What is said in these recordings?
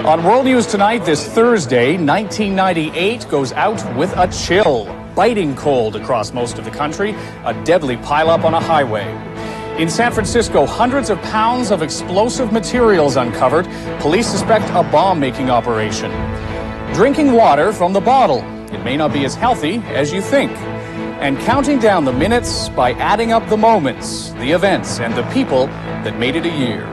On World News Tonight this Thursday, 1998 goes out with a chill. Biting cold across most of the country, a deadly pileup on a highway. In San Francisco, hundreds of pounds of explosive materials uncovered. Police suspect a bomb-making operation. Drinking water from the bottle. It may not be as healthy as you think. And counting down the minutes by adding up the moments, the events, and the people that made it a year.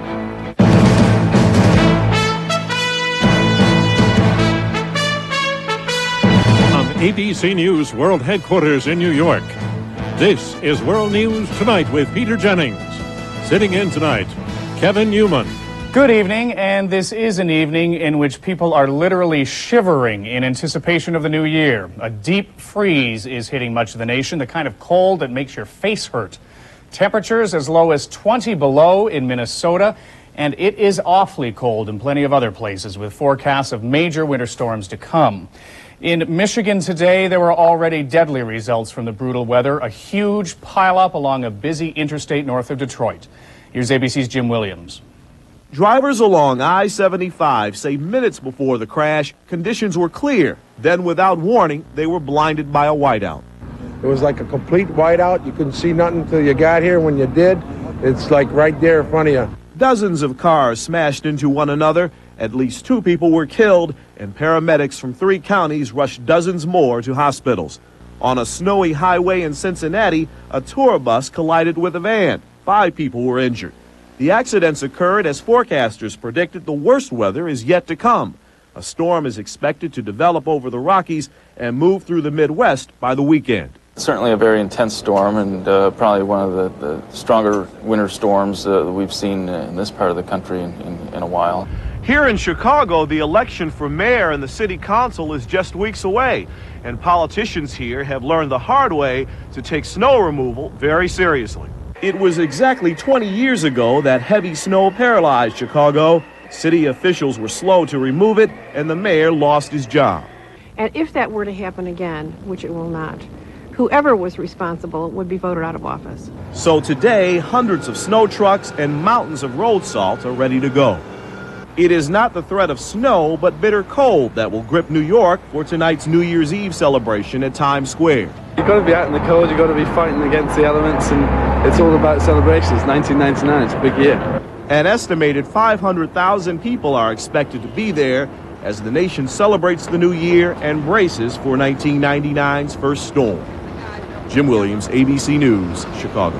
ABC News World Headquarters in New York. This is World News Tonight with Peter Jennings. Sitting in tonight, Kevin Newman. Good evening, and this is an evening in which people are literally shivering in anticipation of the new year. A deep freeze is hitting much of the nation, the kind of cold that makes your face hurt. Temperatures as low as 20 below in Minnesota, and it is awfully cold in plenty of other places with forecasts of major winter storms to come. In Michigan today, there were already deadly results from the brutal weather, a huge pileup along a busy interstate north of Detroit. Here's ABC's Jim Williams. Drivers along I-75 say minutes before the crash, conditions were clear. Then, without warning, they were blinded by a whiteout. It was like a complete whiteout. You couldn't see nothing until you got here. When you did, it's like right there in front of you. Dozens of cars smashed into one another. At least 2 people were killed, and paramedics from 3 counties rushed dozens more to hospitals. On a snowy highway in Cincinnati, a tour bus collided with a van. 5 people were injured. The accidents occurred as forecasters predicted the worst weather is yet to come. A storm is expected to develop over the Rockies and move through the Midwest by the weekend. Certainly a very intense storm, and probably one of the stronger winter storms that we've seen in this part of the country in a while. Here in Chicago, the election for mayor and the city council is just weeks away, and politicians here have learned the hard way to take snow removal very seriously. It was exactly 20 years ago that heavy snow paralyzed Chicago. City officials were slow to remove it, and the mayor lost his job. And if that were to happen again, which it will not, whoever was responsible would be voted out of office. So today, hundreds of snow trucks and mountains of road salt are ready to go. It is not the threat of snow, but bitter cold that will grip New York for tonight's New Year's Eve celebration at Times Square. You've got to be out in the cold, you've got to be fighting against the elements, and it's all about celebrations. 1999, it's a big year. An estimated 500,000 people are expected to be there as the nation celebrates the new year and braces for 1999's first storm. Jim Williams, ABC News, Chicago.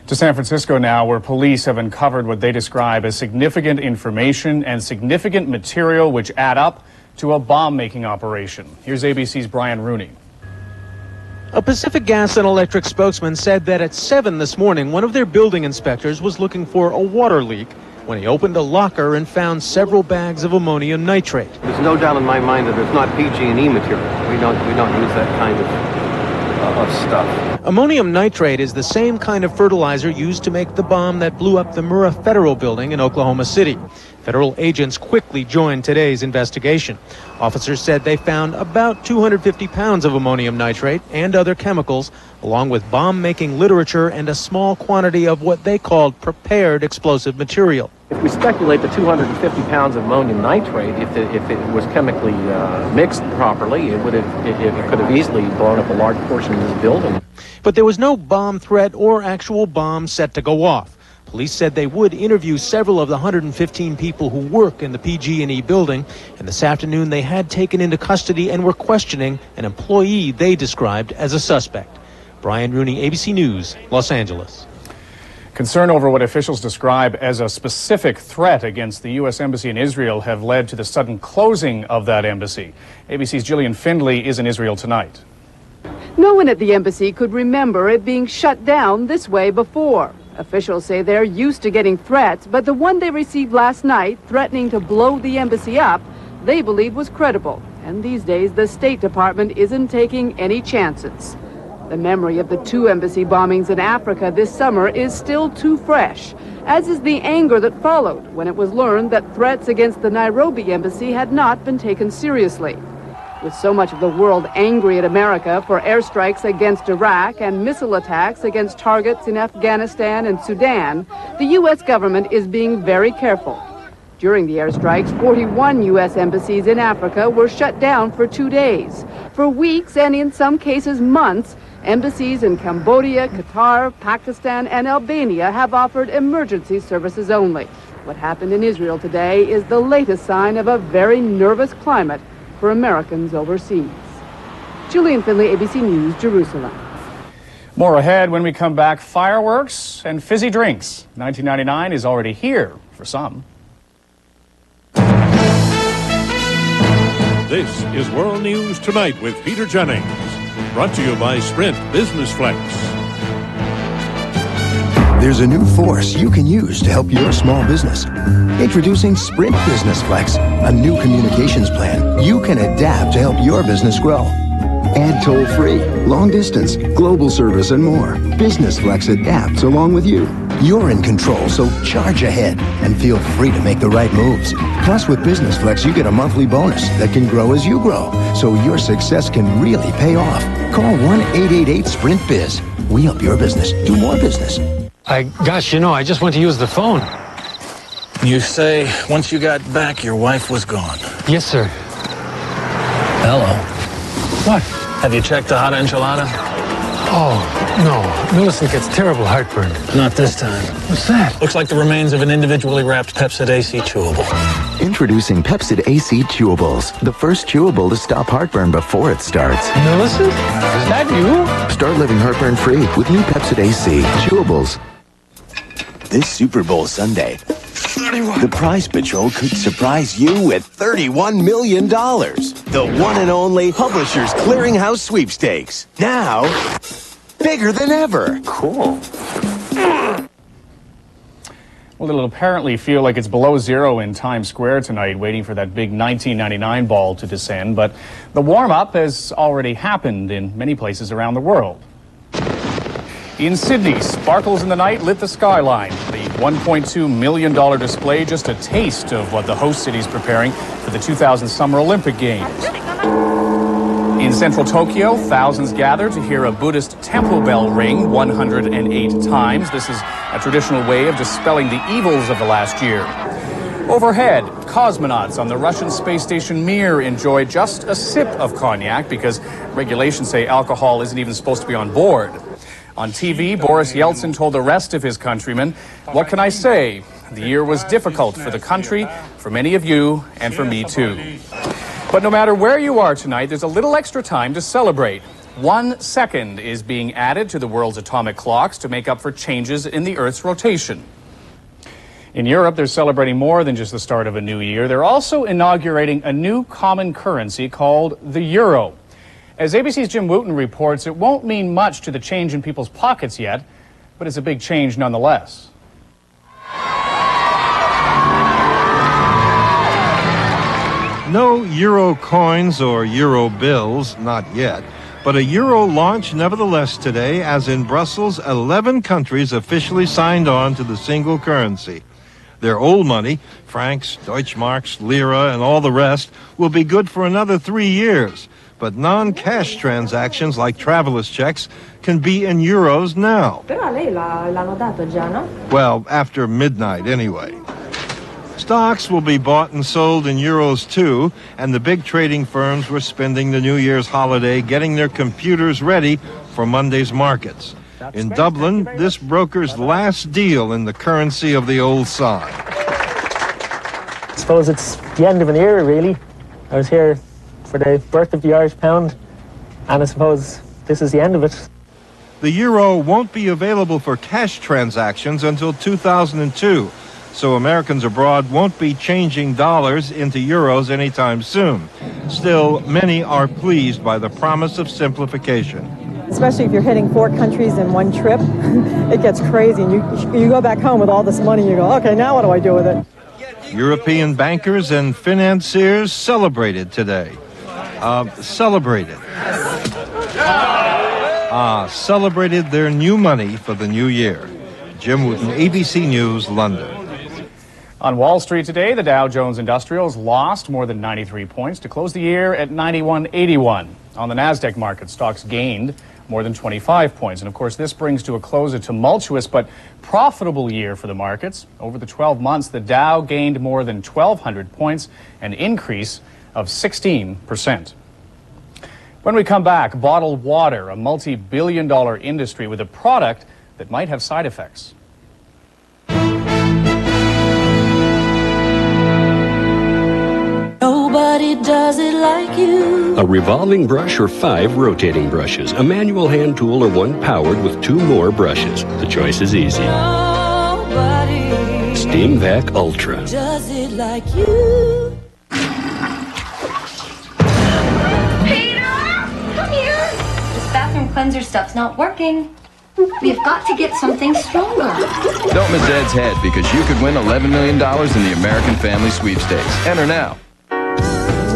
To San Francisco now, where police have uncovered what they describe as significant information and significant material which add up to a bomb-making operation. Here's ABC's Brian Rooney. A Pacific Gas and Electric spokesman said that at 7 this morning, one of their building inspectors was looking for a water leak when he opened a locker and found several bags of ammonium nitrate. There's no doubt in my mind that it's not PG&E material. We don't use that kind of stuff. Ammonium nitrate is the same kind of fertilizer used to make the bomb that blew up the Murrah Federal Building in Oklahoma City. Federal agents quickly joined today's investigation. Officers said they found about 250 pounds of ammonium nitrate and other chemicals, along with bomb-making literature and a small quantity of what they called prepared explosive material. If we speculate the 250 pounds of ammonium nitrate, if it was chemically mixed properly, it could have easily blown up a large portion of this building. But there was no bomb threat or actual bomb set to go off. Police said they would interview several of the 115 people who work in the PG&E building, and this afternoon they had taken into custody and were questioning an employee they described as a suspect. Brian Rooney, ABC News, Los Angeles. Concern over what officials describe as a specific threat against the U.S. Embassy in Israel have led to the sudden closing of that embassy. ABC's Gillian Findley is in Israel tonight. No one at the embassy could remember it being shut down this way before. Officials say they're used to getting threats, but the one they received last night, threatening to blow the embassy up, they believe was credible. And these days, the State Department isn't taking any chances. The memory of the 2 embassy bombings in Africa this summer is still too fresh, as is the anger that followed when it was learned that threats against the Nairobi embassy had not been taken seriously. With so much of the world angry at America for airstrikes against Iraq and missile attacks against targets in Afghanistan and Sudan, the U.S. government is being very careful. During the airstrikes, 41 U.S. embassies in Africa were shut down for 2 days. For weeks and in some cases months, embassies in Cambodia, Qatar, Pakistan, and Albania have offered emergency services only. What happened in Israel today is the latest sign of a very nervous climate for Americans overseas. Julian Finley, ABC News, Jerusalem. More ahead when we come back. Fireworks and fizzy drinks. 1999 is already here for some. This is World News Tonight with Peter Jennings. Brought to you by Sprint Business Flex. There's a new force you can use to help your small business. Introducing Sprint Business Flex, a new communications plan you can adapt to help your business grow. Add toll-free, long distance, global service, and more. Business Flex adapts along with you. You're in control, so charge ahead and feel free to make the right moves. Plus, with Business Flex, you get a monthly bonus that can grow as you grow, so your success can really pay off. Call 1-888-SPRINT-BIZ. We help your business do more business. Gosh, I just went to use the phone. You say once you got back, your wife was gone. Yes, sir. Hello. What? Have you checked the hot enchilada? Oh, no. Millicent gets terrible heartburn. Not this time. What's that? Looks like the remains of an individually wrapped Pepsid AC chewable. Introducing Pepsid AC Chewables, the first chewable to stop heartburn before it starts. Millicent? Is that you? Start living heartburn-free with new Pepsid AC Chewables. This Super Bowl Sunday, the Prize Patrol could surprise you with $31 million. The one and only Publishers Clearinghouse Sweepstakes. Now, bigger than ever. Cool. Well, it'll apparently feel like it's below zero in Times Square tonight, waiting for that big 1999 ball to descend. But the warm-up has already happened in many places around the world. In Sydney, sparkles in the night lit the skyline. The $1.2 million display, just a taste of what the host city's preparing for the 2000 Summer Olympic Games. In central Tokyo, thousands gather to hear a Buddhist temple bell ring 108 times. This is a traditional way of dispelling the evils of the last year. Overhead, cosmonauts on the Russian space station Mir enjoy just a sip of cognac because regulations say alcohol isn't even supposed to be on board. On TV, Boris Yeltsin told the rest of his countrymen, "What can I say? The year was difficult for the country, for many of you, and for me too." But no matter where you are tonight, there's a little extra time to celebrate. 1 second is being added to the world's atomic clocks to make up for changes in the Earth's rotation. In Europe, they're celebrating more than just the start of a new year. They're also inaugurating a new common currency called the euro. As ABC's Jim Wooten reports, it won't mean much to the change in people's pockets yet, but it's a big change nonetheless. No euro coins or euro bills, not yet. But a euro launch nevertheless today, as in Brussels, 11 countries officially signed on to the single currency. Their old money, francs, Deutschmarks, lira, and all the rest, will be good for another 3 years. But non-cash transactions like traveler's checks can be in euros now. Well, after midnight anyway. Stocks will be bought and sold in euros too, and the big trading firms were spending the New Year's holiday getting their computers ready for Monday's markets. In Dublin, this broker's last deal in the currency of the old sign. I suppose it's the end of an era, really. I was here for the birth of the Irish pound, and I suppose this is the end of it. The euro won't be available for cash transactions until 2002, so Americans abroad won't be changing dollars into euros anytime soon. Still, many are pleased by the promise of simplification. Especially if you're hitting 4 countries in one trip, it gets crazy. And you go back home with all this money, you go, okay, now what do I do with it? European bankers and financiers celebrated today. Celebrated their new money for the new year. Jim Wooten, ABC News, London. On Wall Street today, the Dow Jones Industrials lost more than 93 points to close the year at 91.81. On the NASDAQ market, stocks gained more than 25 points. And of course, this brings to a close a tumultuous but profitable year for the markets. Over the 12 months, the Dow gained more than 1,200 points, an increase of 16%. When we come back, bottled water, a multi-billion-dollar industry with a product that might have side effects. Nobody does it like you. A revolving brush or 5 rotating brushes, a manual hand tool or one powered with 2 more brushes. The choice is easy. Nobody Steam Vac Ultra. does it like you. Come here! This bathroom cleanser stuff's not working. We've got to get something stronger. Don't miss Ed's head because you could win $11 million in the American Family Sweepstakes. Enter now.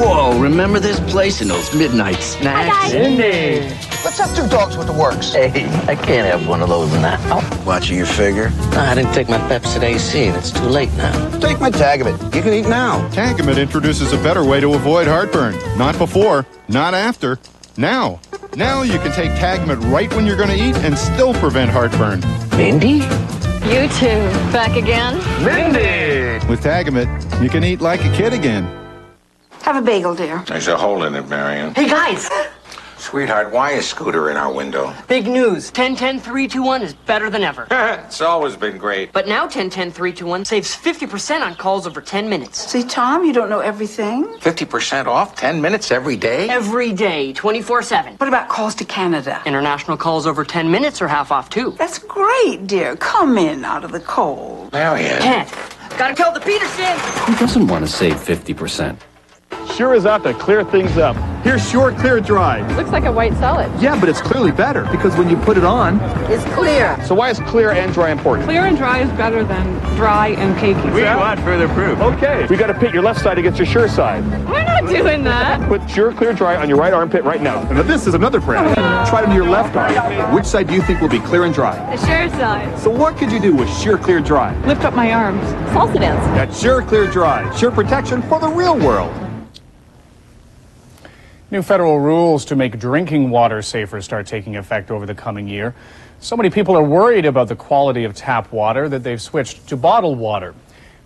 Whoa, remember this place and those midnight snacks? Indeed. Let's have 2 dogs with the works. Hey, I can't have one of those now. Watching your figure? I didn't take my Pepsid AC and it's too late now. Take my Tagamet. You can eat now. Tagamet introduces a better way to avoid heartburn. Not before, not after, now. Now you can take Tagamet right when you're going to eat and still prevent heartburn. Mindy? You two, back again? Mindy! With Tagamet, you can eat like a kid again. Have a bagel, dear. There's a hole in it, Marion. Hey, guys! Sweetheart, why is Scooter in our window? Big news. 10-10-3-2-1 is better than ever. It's always been great. But now 10-10-3-2-1 saves 50% on calls over 10 minutes. See, Tom, you don't know everything. 50% off, 10 minutes every day? Every day, 24/7. What about calls to Canada? International calls over 10 minutes are half off, too. That's great, dear. Come in out of the cold. Marion. Can't. Gotta kill the Peterson! Who doesn't want to save 50%? Sure is out to clear things up. Here's Sure Clear Dry. Looks like a white solid. Yeah, but it's clearly better because when you put it on, It's clear. so why is clear and dry important? Clear and dry is better than dry and cakey. We want further proof. Okay, we got to pit your left side against your Sure side. We're not doing that. Put Sure Clear Dry on your right armpit right now. Now this is another brand. Try it on your left arm. Which side do you think will be clear and dry? The sure side. So what could you do with Sure Clear Dry? Lift up my arms. Salsa dance. That's Sure Clear Dry. Sure protection for the real world. New federal rules to make drinking water safer start taking effect over the coming year. So many people are worried about the quality of tap water that they've switched to bottled water.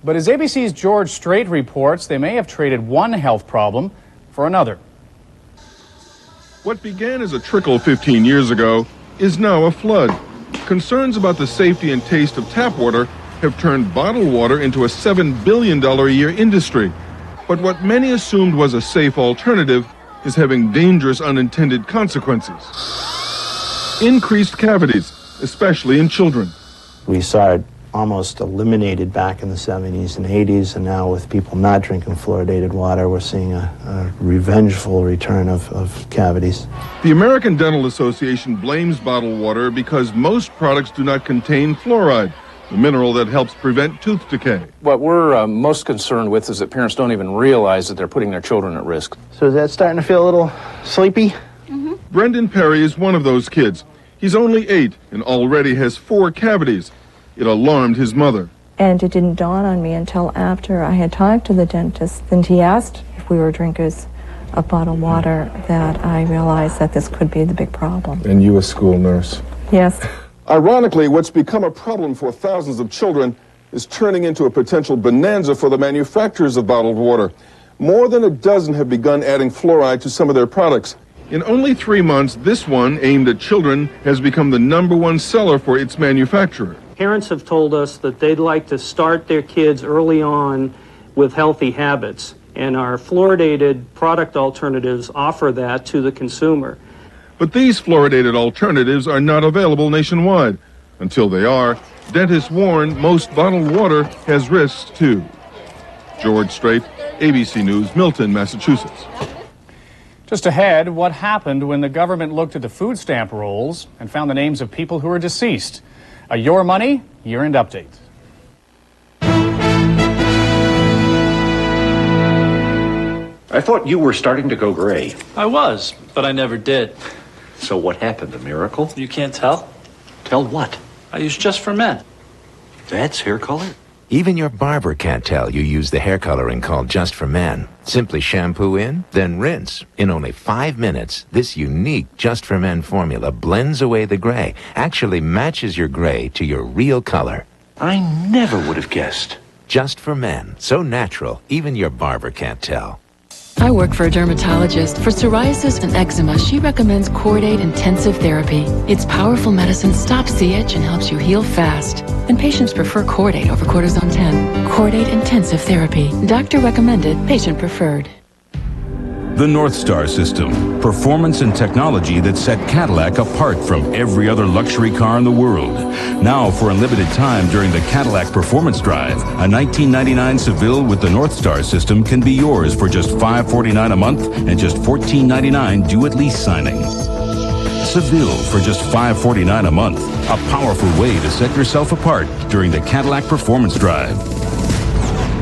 But as ABC's George Strait reports, they may have traded one health problem for another. What began as a trickle 15 years ago is now a flood. Concerns about the safety and taste of tap water have turned bottled water into a $7 billion a year industry. But what many assumed was a safe alternative is having dangerous unintended consequences. Increased cavities, especially in children. We saw it almost eliminated back in the 70s and 80s, and now with people not drinking fluoridated water, we're seeing a revengeful return of cavities. The American Dental Association blames bottled water because most products do not contain fluoride, the mineral that helps prevent tooth decay. What we're most concerned with is that parents don't even realize that they're putting their children at risk. So is that starting to feel a little sleepy? Brendan Perry is one of those kids. He's only 8 and already has 4 cavities. It alarmed his mother. And it didn't dawn on me until after I had talked to the dentist and he asked if we were drinkers of bottled water that I realized that this could be the big problem. And you a school nurse. Yes. Ironically, what's become a problem for thousands of children is turning into a potential bonanza for the manufacturers of bottled water. More than a dozen have begun adding fluoride to some of their products. In only 3 months, this one, aimed at children, has become the #1 seller for its manufacturer. Parents have told us that they'd like to start their kids early on with healthy habits, and our fluoridated product alternatives offer that to the consumer. But these fluoridated alternatives are not available nationwide. Until they are, dentists warn most bottled water has risks too. George Strait, ABC News, Milton, Massachusetts. Just ahead, what happened when the government looked at the food stamp rolls and found the names of people who are deceased. A Your Money year-end update. I thought you were starting to go gray. I was, but I never did. So what happened? A miracle? You can't tell? Tell what? I use Just for Men. That's hair color? Even your barber can't tell you use the hair coloring called Just for Men. Simply shampoo in, then rinse. In only 5 minutes, this unique Just for Men formula blends away the gray, actually matches your gray to your real color. I never would have guessed. Just for Men. So natural, even your barber can't tell. I work for a dermatologist. For psoriasis and eczema, she recommends Cordate Intensive Therapy. Its powerful medicine stops the itch and helps you heal fast. And patients prefer Cordate over Cortisone 10. Cordate Intensive Therapy. Doctor recommended, patient preferred. The North Star system, performance and technology that set Cadillac apart from every other luxury car in the world. Now, for a limited time during the Cadillac Performance Drive, a 1999 Seville with the North Star system can be yours for just $549 a month and just $1499 due at lease signing. Seville for just $549 a month, a powerful way to set yourself apart during the Cadillac Performance Drive.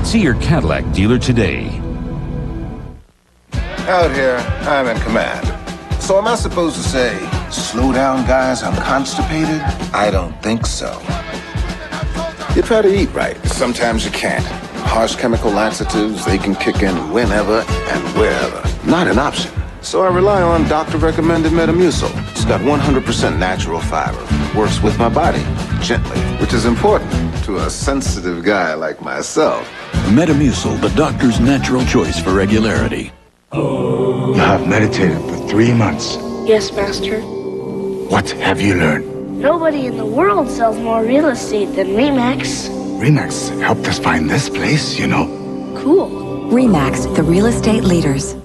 See your Cadillac dealer today. Out here, I'm in command. So am I supposed to say, slow down, guys, I'm constipated? I don't think so. You try to eat right. Sometimes you can't. Harsh chemical laxatives, they can kick in whenever and wherever. Not an option. So I rely on doctor-recommended Metamucil. It's got 100% natural fiber. Works with my body, gently, which is important to a sensitive guy like myself. Metamucil, the doctor's natural choice for regularity. You have meditated for 3 months. Yes, Master. What have you learned? Nobody in the world sells more real estate than RE/MAX. RE/MAX helped us find this place, you know. Cool. RE/MAX, the real estate leaders.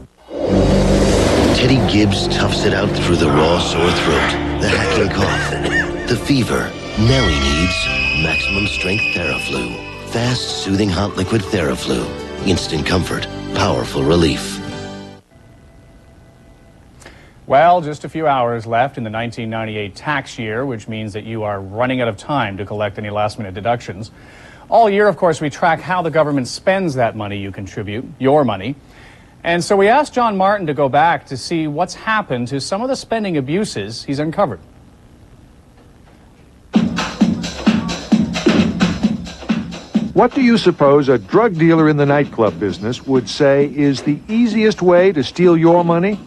Teddy Gibbs toughs it out through the raw sore throat, the hacking cough, the fever. Now he needs maximum strength TheraFlu. Fast, soothing hot liquid TheraFlu. Instant comfort, powerful relief. Well, just a few hours left in the 1998 tax year, which means that you are running out of time to collect any last-minute deductions. All year, of course, we track how the government spends that money you contribute, your money. And so we asked John Martin to go back to see what's happened to some of the spending abuses he's uncovered. What do you suppose a drug dealer in the nightclub business would say is the easiest way to steal your money?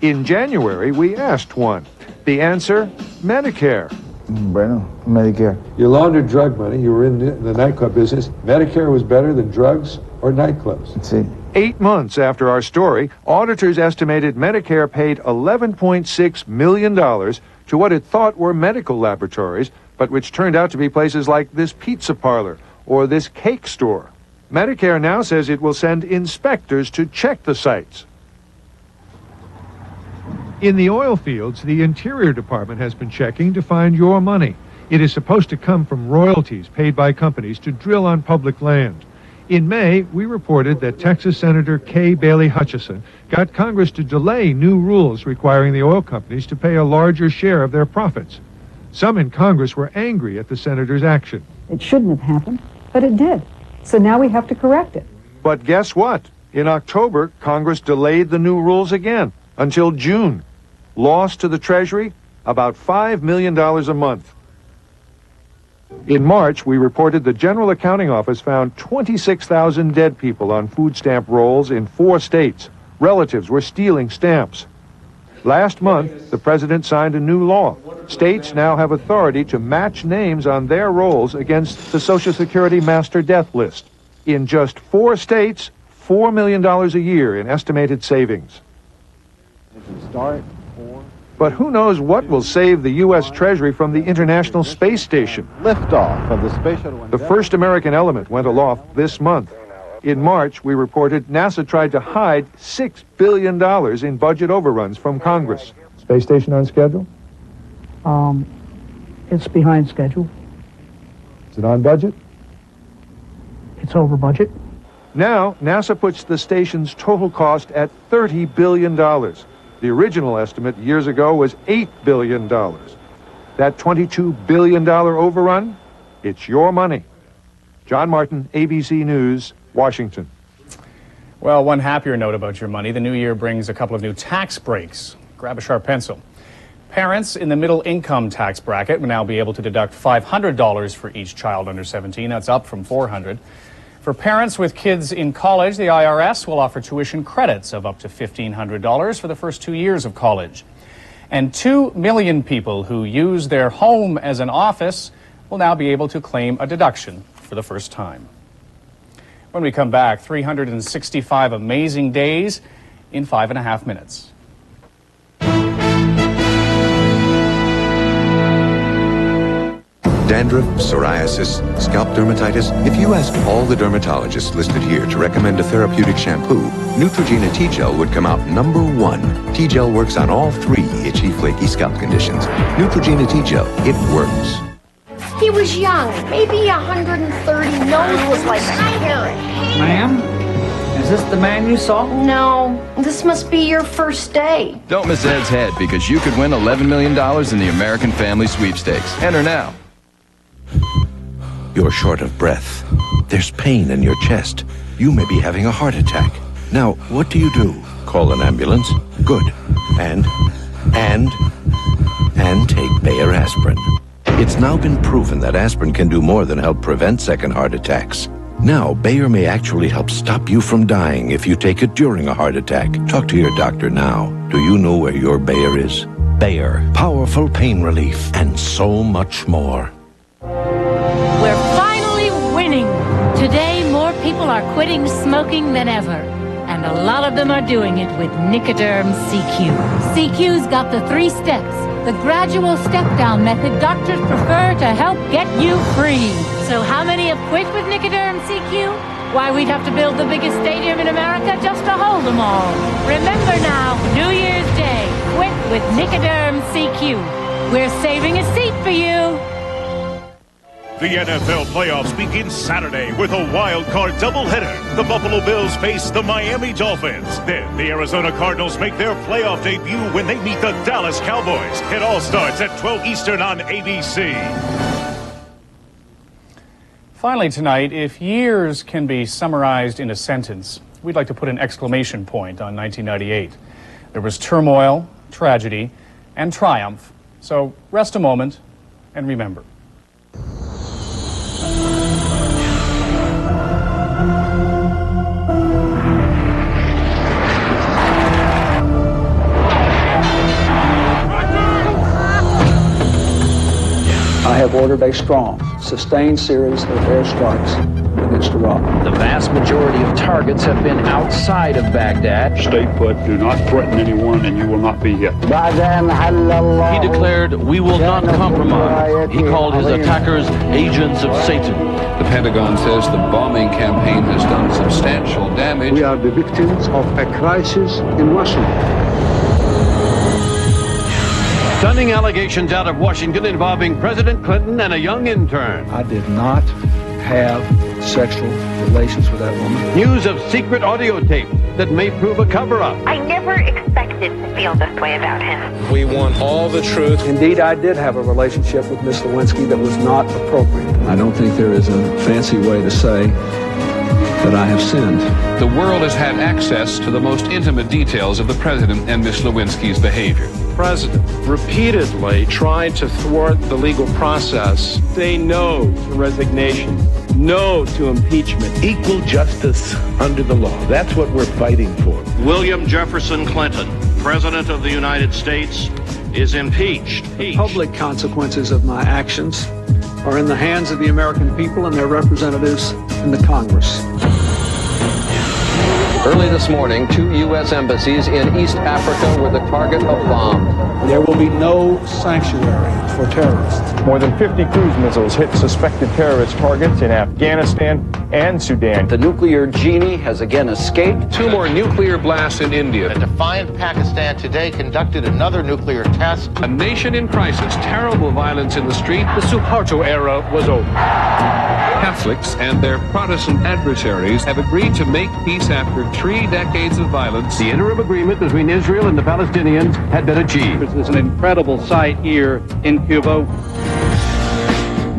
In January, we asked one. The answer, Medicare. Bueno, Medicare. You laundered drug money. You were in the nightclub business. Medicare was better than drugs or nightclubs. See. 8 months after our story, auditors estimated Medicare paid $11.6 million to what it thought were medical laboratories, but which turned out to be places like this pizza parlor or this cake store. Medicare now says it will send inspectors to check the sites. In the oil fields, the Interior Department has been checking to find your money. It is supposed to come from royalties paid by companies to drill on public land. In May, we reported that Texas Senator Kay Bailey Hutchison got Congress to delay new rules requiring the oil companies to pay a larger share of their profits. Some in Congress were angry at the senator's action. It shouldn't have happened, but it did. So now we have to correct it. But guess what? In October, Congress delayed the new rules again until June. Loss to the Treasury, about $5 million a month. In March, we reported the General Accounting Office found 26,000 dead people on food stamp rolls in 4 states. Relatives were stealing stamps. Last month, the president signed a new law. States now have authority to match names on their rolls against the Social Security master death list. In just 4 states, $4 million a year in estimated savings. But who knows what will save the U.S. Treasury from the International Space Station? Liftoff of the Space Shuttle. The first American element went aloft this month. In March, we reported NASA tried to hide $6 billion in budget overruns from Congress. Space station on schedule? It's behind schedule. Is it on budget? It's over budget. Now, NASA puts the station's total cost at $30 billion. The original estimate years ago was $8 billion. That $22 billion overrun, it's your money. John Martin, ABC News, Washington. Well, one happier note about your money. The new year brings a couple of new tax breaks. Grab a sharp pencil. Parents in the middle income tax bracket will now be able to deduct $500 for each child under 17. That's up from $400. For parents with kids in college, the IRS will offer tuition credits of up to $1,500 for the first 2 years of college. And 2 million people who use their home as an office will now be able to claim a deduction for the first time. When we come back, 365 amazing days in 5.5 minutes. Dandruff, psoriasis, scalp dermatitis. If you asked all the dermatologists listed here to recommend a therapeutic shampoo, Neutrogena T-Gel would come out #1. T-Gel works on all 3 itchy, flaky scalp conditions. Neutrogena T-Gel, it works. He was young, maybe 130, nose was like a carrot. Ma'am, is this the man you saw? No, this must be your first day. Don't miss Ed's head because you could win $11 million in the American Family Sweepstakes. Enter now. You're short of breath. There's pain in your chest. You may be having a heart attack. Now, what do? Call an ambulance. Good. And take Bayer aspirin. It's now been proven that aspirin can do more than help prevent second heart attacks. Now, Bayer may actually help stop you from dying if you take it during a heart attack. Talk to your doctor now. Do you know where your Bayer is? Bayer. Powerful pain relief and so much more. We're finally winning. Today, more people are quitting smoking than ever. And a lot of them are doing it with Nicoderm CQ. CQ's got the 3 steps, the gradual step-down method doctors prefer to help get you free. So how many have quit with Nicoderm CQ? Why, we'd have to build the biggest stadium in America just to hold them all. Remember now, New Year's Day, quit with Nicoderm CQ. We're saving a seat for you. The NFL playoffs begin Saturday with a wild card doubleheader. The Buffalo Bills face the Miami Dolphins. Then the Arizona Cardinals make their playoff debut when they meet the Dallas Cowboys. It all starts at 12 Eastern on ABC. Finally tonight, if years can be summarized in a sentence, we'd like to put an exclamation point on 1998. There was turmoil, tragedy, and triumph. So rest a moment and remember. I have ordered a strong, sustained series of airstrikes against Iraq. The vast majority of targets have been outside of Baghdad. Stay put, do not threaten anyone, and you will not be hit. He declared, "We will not compromise." He called his attackers agents of Satan. The Pentagon says the bombing campaign has done substantial damage. We are the victims of a crisis in Washington. Stunning allegations out of Washington involving President Clinton and a young intern. I did not have sexual relations with that woman. News of secret audio tapes that may prove a cover-up. I never expected to feel this way about him. We want all the truth. Indeed, I did have a relationship with Miss Lewinsky that was not appropriate. I don't think there is a fancy way to say that I have sinned. The world has had access to the most intimate details of the president and Miss Lewinsky's behavior. The president repeatedly tried to thwart the legal process. Say no to resignation. No to impeachment. Equal justice under the law. That's what we're fighting for. William Jefferson Clinton, President of the United States, is impeached. The public consequences of my actions are in the hands of the American people and their representatives in the Congress. Early this morning, 2 U.S. embassies in East Africa were the target of bombs. There will be no sanctuary for terrorists. More than 50 cruise missiles hit suspected terrorist targets in Afghanistan and Sudan. The nuclear genie has again escaped. 2 more nuclear blasts in India. A defiant Pakistan today conducted another nuclear test. A nation in crisis, terrible violence in the street. The Suharto era was over. Catholics and their Protestant adversaries have agreed to make peace after 3 decades of violence. The interim agreement between Israel and the Palestinians had been achieved. This is an incredible sight here in Cuba.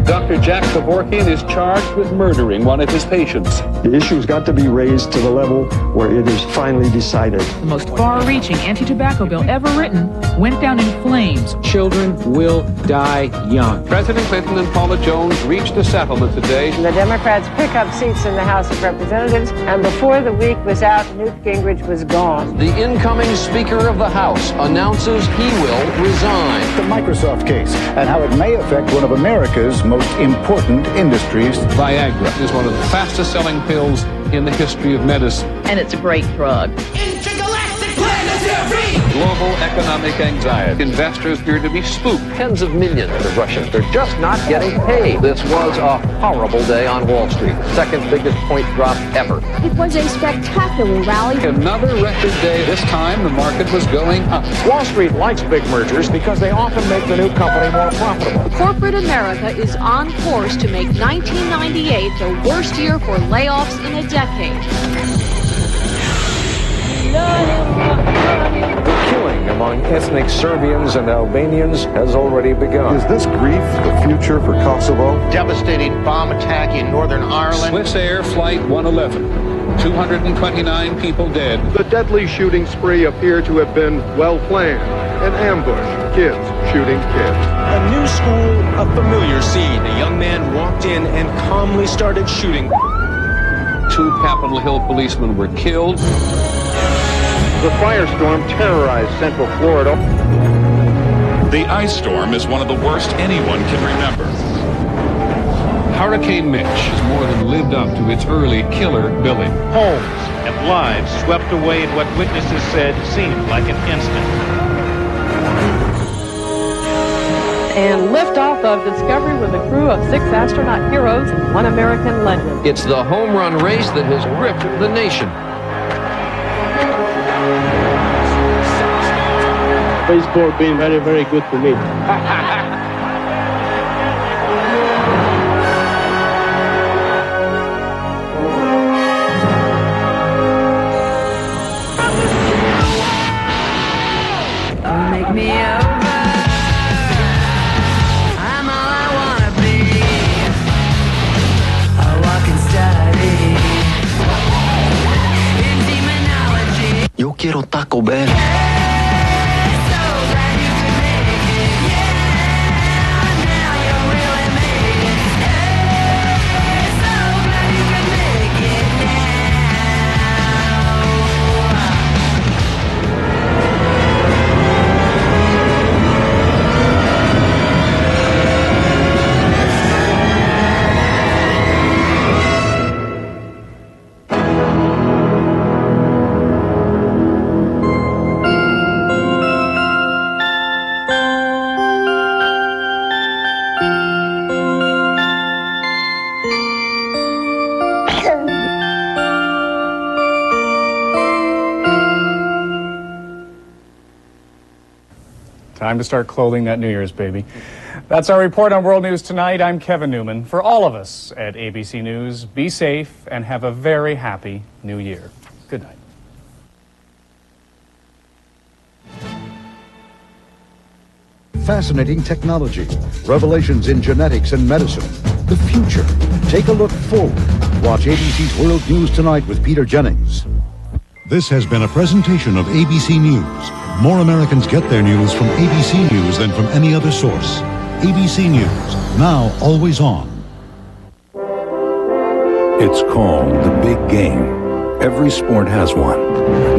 Dr. Jack Kevorkian is charged with murdering one of his patients. The issue's got to be raised to the level where it is finally decided. The most far-reaching anti-tobacco bill ever written went down in flames. Children will die young. President Clinton and Paula Jones reached a settlement today. The Democrats pick up seats in the House of Representatives, and before the week was out, Newt Gingrich was gone. The incoming Speaker of the House announces he will resign. The Microsoft case and how it may affect one of America's most important industries. Viagra is one of the fastest-selling pills in the history of medicine. And it's a great drug. Intergalactic planetary! Global economic anxiety. Investors appear to be spooked. Tens of millions of Russians are just not getting paid. This was a horrible day on Wall Street. Second biggest point drop ever. It was a spectacular rally. Another record day. This time the market was going up. Wall Street likes big mergers because they often make the new company more profitable. Corporate America is on course to make 1998 the worst year for layoffs in a decade. The killing among ethnic Serbians and Albanians has already begun. Is this grief the future for Kosovo? Devastating bomb attack in Northern Ireland. Swiss Air Flight 111. 229 people dead. The deadly shooting spree appeared to have been well planned. An ambush. Kids shooting kids. A new school, a familiar scene. A young man walked in and calmly started shooting. 2 Capitol Hill policemen were killed. The firestorm terrorized Central Florida. The ice storm is one of the worst anyone can remember. Hurricane Mitch has more than lived up to its early killer billing. Homes and lives swept away in what witnesses said seemed like an instant. And liftoff of Discovery with a crew of 6 astronaut heroes and 1 American legend. It's the home run race that has gripped the nation. Baseball being very, very good to me. Make me over. I'm all I wanna be. A walking study in demonology. Yo quiero Taco Bell. Time to start clothing that New Year's baby. That's our report on World News Tonight. I'm Kevin Newman. For all of us at ABC News, be safe and have a very happy New Year. Good night. Fascinating technology, revelations in genetics and medicine, the future. Take a look forward. Watch ABC's World News Tonight with Peter Jennings. This has been a presentation of ABC News. More Americans get their news from ABC News than from any other source. ABC News, now always on. It's called the big game. Every sport has one.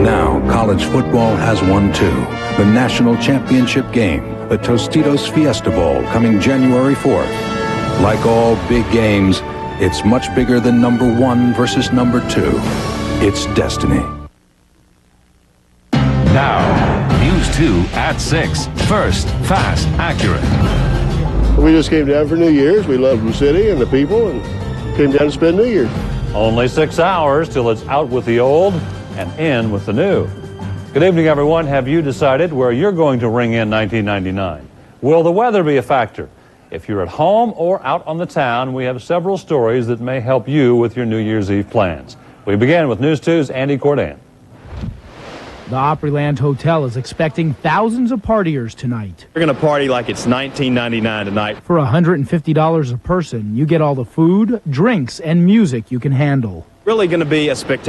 Now, college football has one too. The national championship game, the Tostitos Fiesta Bowl, coming January 4th. Like all big games, it's much bigger than number 1 versus number 2. It's destiny. Now, News 2 at 6. First, fast, accurate. We just came down for New Year's. We love the city and the people and came down to spend New Year's. Only 6 hours till it's out with the old and in with the new. Good evening, everyone. Have you decided where you're going to ring in 1999? Will the weather be a factor? If you're at home or out on the town, we have several stories that may help you with your New Year's Eve plans. We begin with News 2's Andy Cordan. The Opryland Hotel is expecting thousands of partiers tonight. We're going to party like it's $19.99 tonight. For $150 a person, you get all the food, drinks, and music you can handle. Really going to be a spectacular